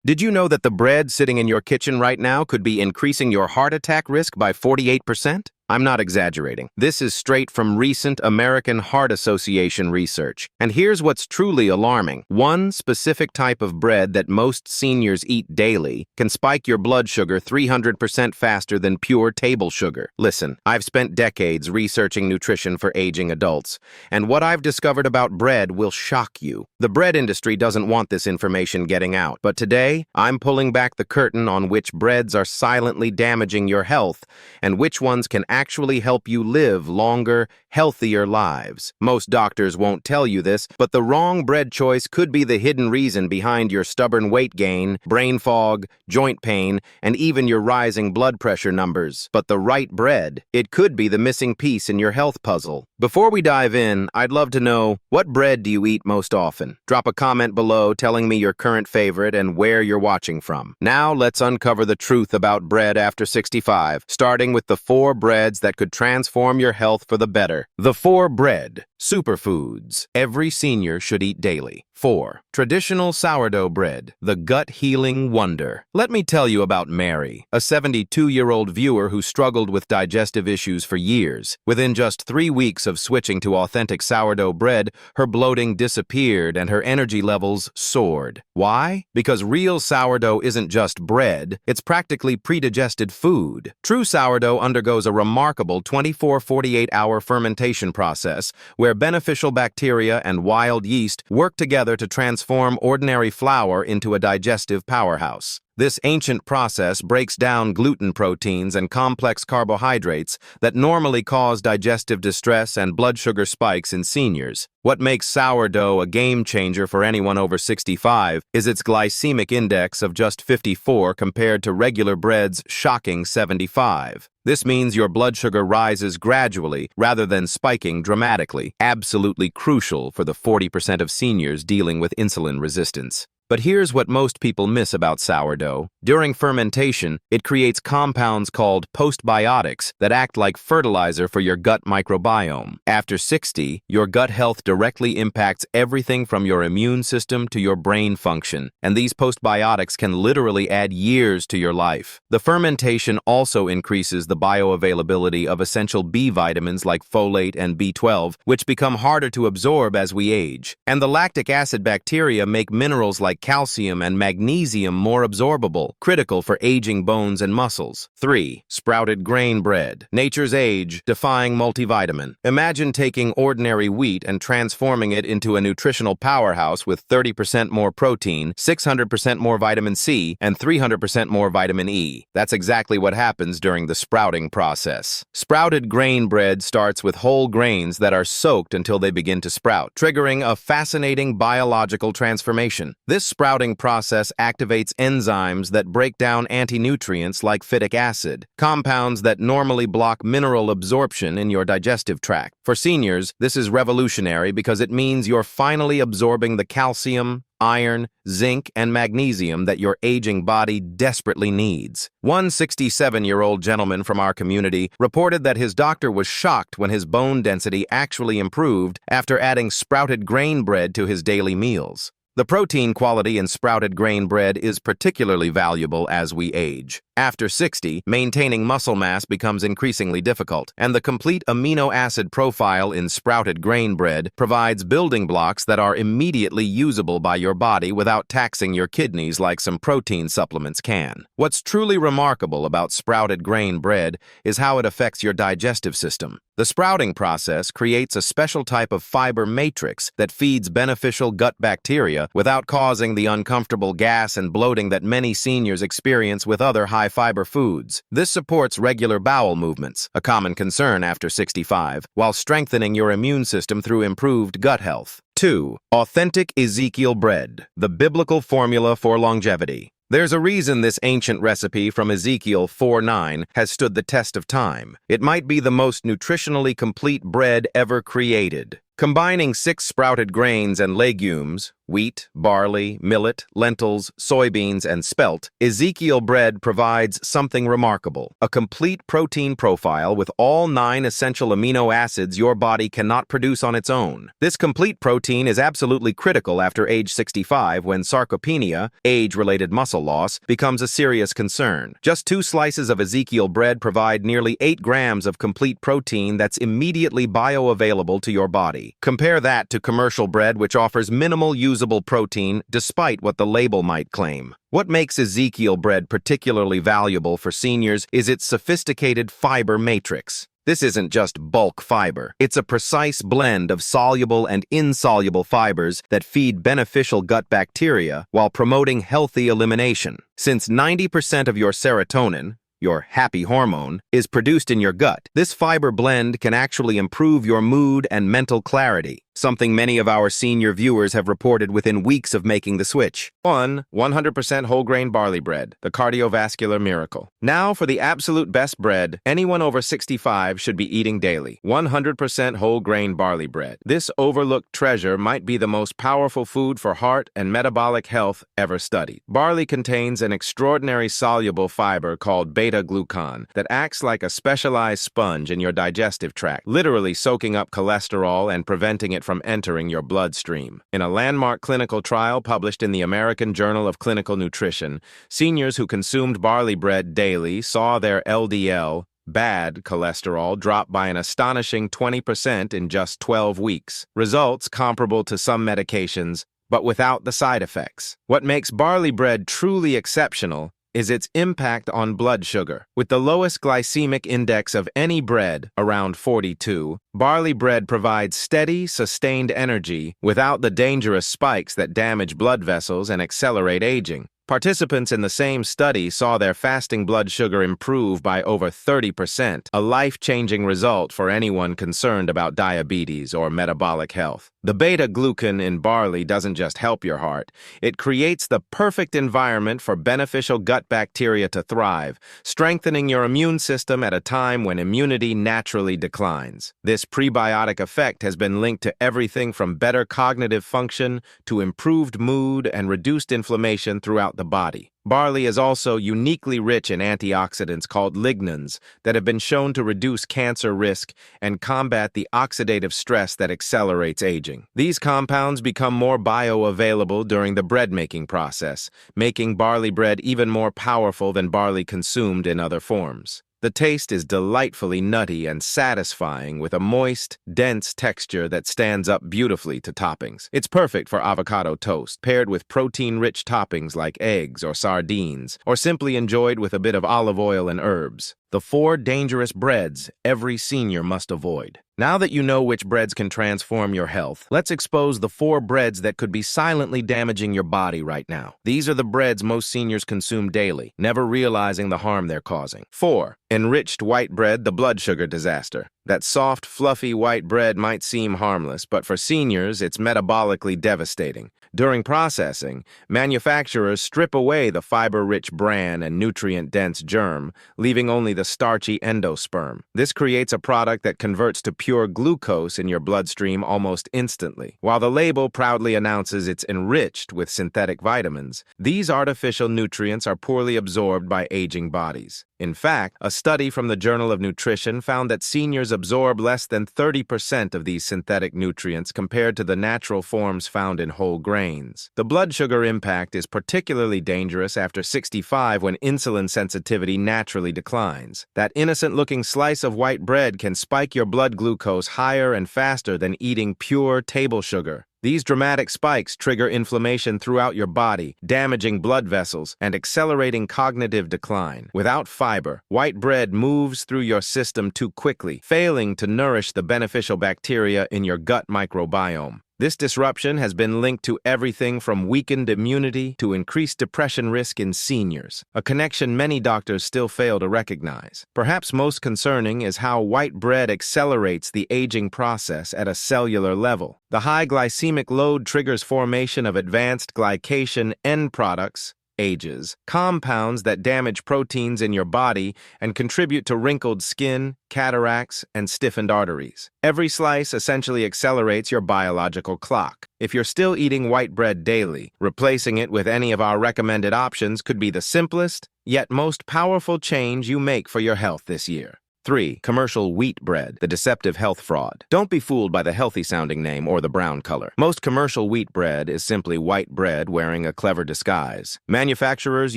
Did you know that the bread sitting in your kitchen right now could be increasing your heart attack risk by 48%? I'm not exaggerating. This is straight from recent American Heart Association research. And here's what's truly alarming. One specific type of bread that most seniors eat daily can spike your blood sugar 300% faster than pure table sugar. Listen, I've spent decades researching nutrition for aging adults, and what I've discovered about bread will shock you. The bread industry doesn't want this information getting out, but today, I'm pulling back the curtain on which breads are silently damaging your health and which ones can actually help you live longer, healthier lives. Most doctors won't tell you this, but the wrong bread choice could be the hidden reason behind your stubborn weight gain, brain fog, joint pain, and even your rising blood pressure numbers. But the right bread, it could be the missing piece in your health puzzle. Before we dive in, I'd love to know, what bread do you eat most often? Drop a comment below telling me your current favorite and where you're watching from. Now let's uncover the truth about bread after 65, starting with the 4 breads that could transform your health for the better. The 4 bread superfoods every senior should eat daily. 4. Traditional sourdough bread, the gut-healing wonder. Let me tell you about Mary, a 72-year-old viewer who struggled with digestive issues for years. Within just 3 weeks of switching to authentic sourdough bread, her bloating disappeared and her energy levels soared. Why? Because real sourdough isn't just bread, it's practically pre-digested food. True sourdough undergoes a remarkable 24-48-hour fermentation process where beneficial bacteria and wild yeast work together to transform ordinary flour into a digestive powerhouse. This ancient process breaks down gluten proteins and complex carbohydrates that normally cause digestive distress and blood sugar spikes in seniors. What makes sourdough a game changer for anyone over 65 is its glycemic index of just 54 compared to regular bread's shocking 75. This means your blood sugar rises gradually rather than spiking dramatically, absolutely crucial for the 40% of seniors dealing with insulin resistance. But here's what most people miss about sourdough. During fermentation, it creates compounds called postbiotics that act like fertilizer for your gut microbiome. After 60, your gut health directly impacts everything from your immune system to your brain function, and these postbiotics can literally add years to your life. The fermentation also increases the bioavailability of essential B vitamins like folate and B12, which become harder to absorb as we age. And the lactic acid bacteria make minerals like calcium and magnesium more absorbable, critical for aging bones and muscles. 3. Sprouted grain bread, nature's age-defying multivitamin. Imagine taking ordinary wheat and transforming it into a nutritional powerhouse with 30% more protein, 600% more vitamin C, and 300% more vitamin E. That's exactly what happens during the sprouting process. Sprouted grain bread starts with whole grains that are soaked until they begin to sprout, triggering a fascinating biological transformation. This sprouting process activates enzymes that break down anti-nutrients like phytic acid, compounds that normally block mineral absorption in your digestive tract. For seniors, this is revolutionary because it means you're finally absorbing the calcium, iron, zinc, and magnesium that your aging body desperately needs. One 67-year-old gentleman from our community reported that his doctor was shocked when his bone density actually improved after adding sprouted grain bread to his daily meals. The protein quality in sprouted grain bread is particularly valuable as we age. After 60, maintaining muscle mass becomes increasingly difficult, and the complete amino acid profile in sprouted grain bread provides building blocks that are immediately usable by your body without taxing your kidneys like some protein supplements can. What's truly remarkable about sprouted grain bread is how it affects your digestive system. The sprouting process creates a special type of fiber matrix that feeds beneficial gut bacteria without causing the uncomfortable gas and bloating that many seniors experience with other high-fiber foods. This supports regular bowel movements, a common concern after 65, while strengthening your immune system through improved gut health. 2. Authentic Ezekiel bread, the biblical formula for longevity. There's a reason this ancient recipe from Ezekiel 4:9 has stood the test of time. It might be the most nutritionally complete bread ever created. Combining 6 sprouted grains and legumes, wheat, barley, millet, lentils, soybeans, and spelt, Ezekiel bread provides something remarkable: a complete protein profile with all 9 essential amino acids your body cannot produce on its own. This complete protein is absolutely critical after age 65, when sarcopenia, age-related muscle loss, becomes a serious concern. Just 2 slices of Ezekiel bread provide nearly 8 grams of complete protein that's immediately bioavailable to your body. Compare that to commercial bread, which offers minimal usable protein despite what the label might claim. What makes Ezekiel bread particularly valuable for seniors is its sophisticated fiber matrix. This isn't just bulk fiber. It's a precise blend of soluble and insoluble fibers that feed beneficial gut bacteria while promoting healthy elimination. Since 90% of your serotonin, your happy hormone, is produced in your gut, this fiber blend can actually improve your mood and mental clarity, something many of our senior viewers have reported within weeks of making the switch. 100% whole grain barley bread, the cardiovascular miracle. Now for the absolute best bread anyone over 65 should be eating daily: 100% whole grain barley bread. This overlooked treasure might be the most powerful food for heart and metabolic health ever studied. Barley contains an extraordinary soluble fiber called beta-glucan that acts like a specialized sponge in your digestive tract, literally soaking up cholesterol and preventing it from entering your bloodstream. In a landmark clinical trial published in the American Journal of Clinical Nutrition, seniors who consumed barley bread daily saw their LDL, bad cholesterol, drop by an astonishing 20% in just 12 weeks. Results comparable to some medications, but without the side effects. What makes barley bread truly exceptional is its impact on blood sugar. With the lowest glycemic index of any bread, around 42, barley bread provides steady, sustained energy without the dangerous spikes that damage blood vessels and accelerate aging. Participants in the same study saw their fasting blood sugar improve by over 30%, a life-changing result for anyone concerned about diabetes or metabolic health. The beta-glucan in barley doesn't just help your heart, it creates the perfect environment for beneficial gut bacteria to thrive, strengthening your immune system at a time when immunity naturally declines. This prebiotic effect has been linked to everything from better cognitive function to improved mood and reduced inflammation throughout the body. Barley is also uniquely rich in antioxidants called lignans that have been shown to reduce cancer risk and combat the oxidative stress that accelerates aging. These compounds become more bioavailable during the bread-making process, making barley bread even more powerful than barley consumed in other forms. The taste is delightfully nutty and satisfying, with a moist, dense texture that stands up beautifully to toppings. It's perfect for avocado toast, paired with protein-rich toppings like eggs or sardines, or simply enjoyed with a bit of olive oil and herbs. The 4 dangerous breads every senior must avoid. Now that you know which breads can transform your health, let's expose the 4 breads that could be silently damaging your body right now. These are the breads most seniors consume daily, never realizing the harm they're causing. 4. Enriched white bread, the blood sugar disaster. That soft, fluffy white bread might seem harmless, but for seniors, it's metabolically devastating. During processing, manufacturers strip away the fiber-rich bran and nutrient-dense germ, leaving only the starchy endosperm. This creates a product that converts to pure glucose in your bloodstream almost instantly. While the label proudly announces it's enriched with synthetic vitamins, these artificial nutrients are poorly absorbed by aging bodies. In fact, a study from the Journal of Nutrition found that seniors absorb less than 30% of these synthetic nutrients compared to the natural forms found in whole grains. The blood sugar impact is particularly dangerous after 65, when insulin sensitivity naturally declines. That innocent-looking slice of white bread can spike your blood glucose higher and faster than eating pure table sugar. These dramatic spikes trigger inflammation throughout your body, damaging blood vessels and accelerating cognitive decline. Without fiber, white bread moves through your system too quickly, failing to nourish the beneficial bacteria in your gut microbiome. This disruption has been linked to everything from weakened immunity to increased depression risk in seniors, a connection many doctors still fail to recognize. Perhaps most concerning is how white bread accelerates the aging process at a cellular level. The high glycemic load triggers formation of advanced glycation end products, ages, compounds that damage proteins in your body and contribute to wrinkled skin, cataracts, and stiffened arteries. Every slice essentially accelerates your biological clock. If you're still eating white bread daily, replacing it with any of our recommended options could be the simplest, yet most powerful change you make for your health this year. 3. Commercial wheat bread, the deceptive health fraud. Don't be fooled by the healthy-sounding name or the brown color. Most commercial wheat bread is simply white bread wearing a clever disguise. Manufacturers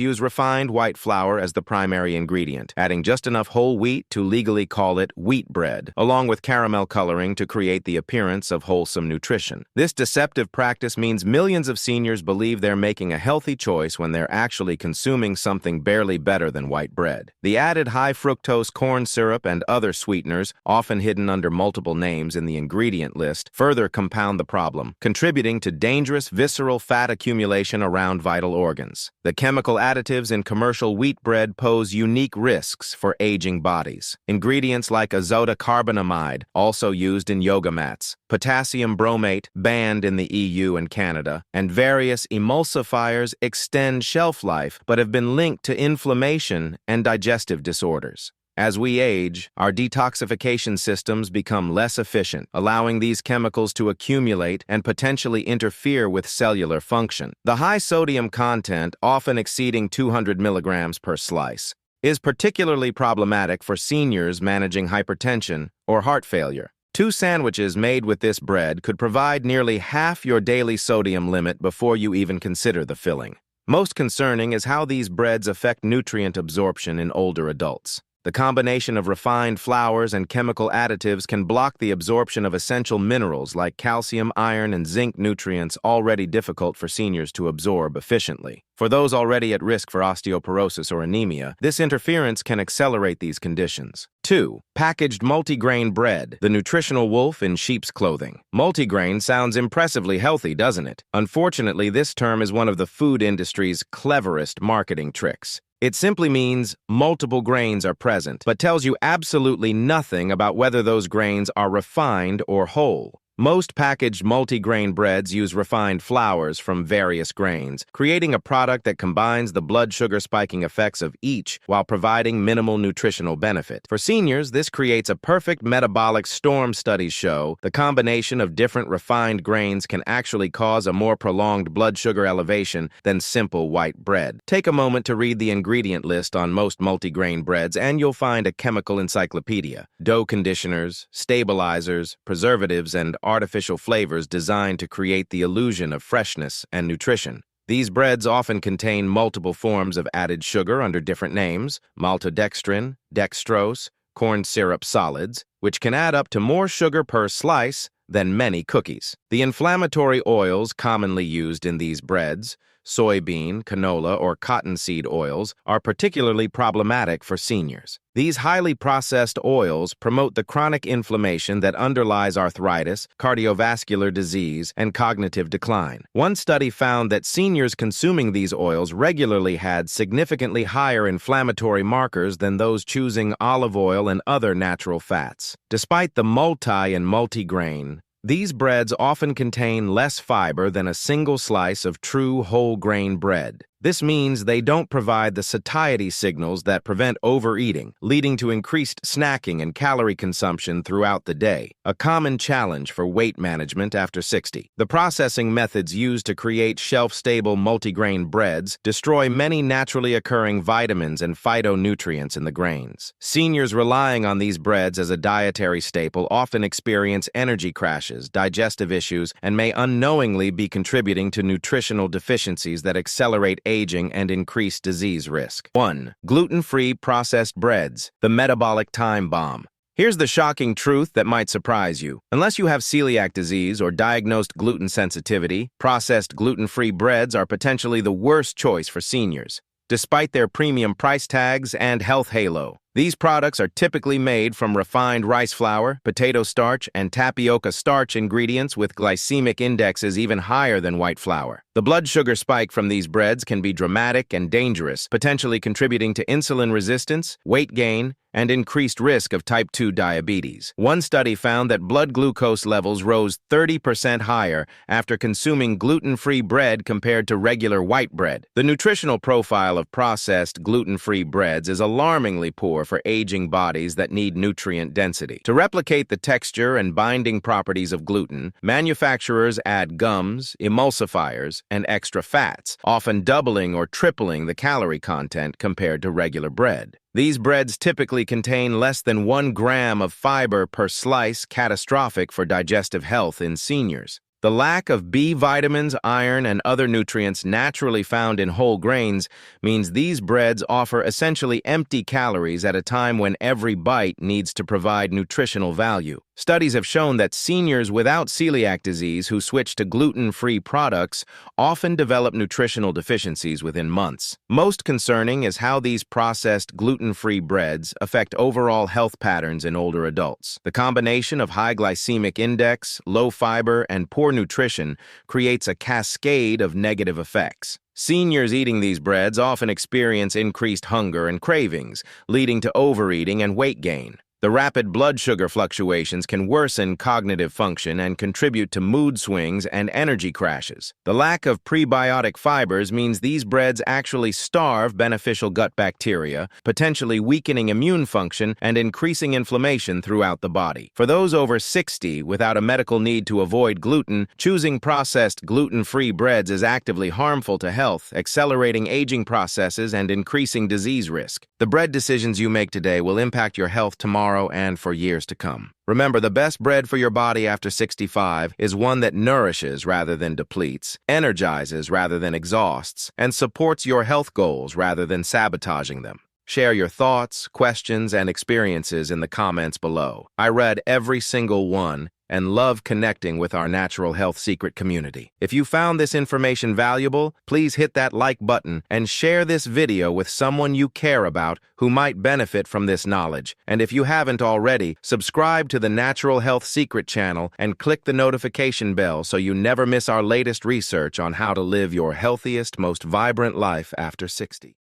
use refined white flour as the primary ingredient, adding just enough whole wheat to legally call it wheat bread, along with caramel coloring to create the appearance of wholesome nutrition. This deceptive practice means millions of seniors believe they're making a healthy choice when they're actually consuming something barely better than white bread. The added high-fructose corn syrup and other sweeteners, often hidden under multiple names in the ingredient list, further compound the problem, contributing to dangerous visceral fat accumulation around vital organs. The chemical additives in commercial wheat bread pose unique risks for aging bodies. Ingredients like azotocarbonamide, also used in yoga mats, potassium bromate, banned in the EU and Canada, and various emulsifiers extend shelf life but have been linked to inflammation and digestive disorders. As we age, our detoxification systems become less efficient, allowing these chemicals to accumulate and potentially interfere with cellular function. The high sodium content, often exceeding 200 milligrams per slice, is particularly problematic for seniors managing hypertension or heart failure. 2 sandwiches made with this bread could provide nearly half your daily sodium limit before you even consider the filling. Most concerning is how these breads affect nutrient absorption in older adults. The combination of refined flours and chemical additives can block the absorption of essential minerals like calcium, iron, and zinc nutrients already difficult for seniors to absorb efficiently. For those already at risk for osteoporosis or anemia, this interference can accelerate these conditions. 2. Packaged multigrain bread, the nutritional wolf in sheep's clothing. Multigrain sounds impressively healthy, doesn't it? Unfortunately, this term is one of the food industry's cleverest marketing tricks. It simply means multiple grains are present, but tells you absolutely nothing about whether those grains are refined or whole. Most packaged multigrain breads use refined flours from various grains, creating a product that combines the blood sugar spiking effects of each while providing minimal nutritional benefit. For seniors, this creates a perfect metabolic storm. Studies show the combination of different refined grains can actually cause a more prolonged blood sugar elevation than simple white bread. Take a moment to read the ingredient list on most multigrain breads and you'll find a chemical encyclopedia. Dough conditioners, stabilizers, preservatives, and artificial flavors designed to create the illusion of freshness and nutrition. These breads often contain multiple forms of added sugar under different names: maltodextrin, dextrose, corn syrup solids, which can add up to more sugar per slice than many cookies. The inflammatory oils commonly used in these breads, soybean, canola, or cottonseed oils, are particularly problematic for seniors. These highly processed oils promote the chronic inflammation that underlies arthritis, cardiovascular disease, and cognitive decline. One study found that seniors consuming these oils regularly had significantly higher inflammatory markers than those choosing olive oil and other natural fats. Despite the multi and multigrain, these breads often contain less fiber than a single slice of true whole grain bread. This means they don't provide the satiety signals that prevent overeating, leading to increased snacking and calorie consumption throughout the day, a common challenge for weight management after 60. The processing methods used to create shelf-stable multigrain breads destroy many naturally occurring vitamins and phytonutrients in the grains. Seniors relying on these breads as a dietary staple often experience energy crashes, digestive issues, and may unknowingly be contributing to nutritional deficiencies that accelerate aging and increase disease risk. 1. Gluten-free processed breads, the metabolic time bomb. Here's the shocking truth that might surprise you. Unless you have celiac disease or diagnosed gluten sensitivity, processed gluten-free breads are potentially the worst choice for seniors. Despite their premium price tags and health halo, These products are typically made from refined rice flour, potato starch, and tapioca starch ingredients with glycemic indexes even higher than white flour. The blood sugar spike from these breads can be dramatic and dangerous, potentially contributing to insulin resistance, weight gain, and increased risk of type 2 diabetes. One study found that blood glucose levels rose 30% higher after consuming gluten-free bread compared to regular white bread. The nutritional profile of processed gluten-free breads is alarmingly poor for aging bodies that need nutrient density. To replicate the texture and binding properties of gluten, manufacturers add gums, emulsifiers, and extra fats, often doubling or tripling the calorie content compared to regular bread. These breads typically contain less than 1 gram of fiber per slice, catastrophic for digestive health in seniors. The lack of B vitamins, iron, and other nutrients naturally found in whole grains means these breads offer essentially empty calories at a time when every bite needs to provide nutritional value. Studies have shown that seniors without celiac disease who switch to gluten-free products often develop nutritional deficiencies within months. Most concerning is how these processed gluten-free breads affect overall health patterns in older adults. The combination of high glycemic index, low fiber, and poor nutrition creates a cascade of negative effects. Seniors eating these breads often experience increased hunger and cravings, leading to overeating and weight gain. The rapid blood sugar fluctuations can worsen cognitive function and contribute to mood swings and energy crashes. The lack of prebiotic fibers means these breads actually starve beneficial gut bacteria, potentially weakening immune function and increasing inflammation throughout the body. For those over 60 without a medical need to avoid gluten, choosing processed gluten-free breads is actively harmful to health, accelerating aging processes and increasing disease risk. The bread decisions you make today will impact your health tomorrow and for years to come. Remember, the best bread for your body after 65 is one that nourishes rather than depletes, energizes rather than exhausts, and supports your health goals rather than sabotaging them. Share your thoughts, questions, and experiences in the comments below. I read every single one and love connecting with our natural health secret community. If you found this information valuable, please hit that like button and share this video with someone you care about who might benefit from this knowledge. And if you haven't already, subscribe to the Natural Health Secret channel and click the notification bell so you never miss our latest research on how to live your healthiest, most vibrant life after 60.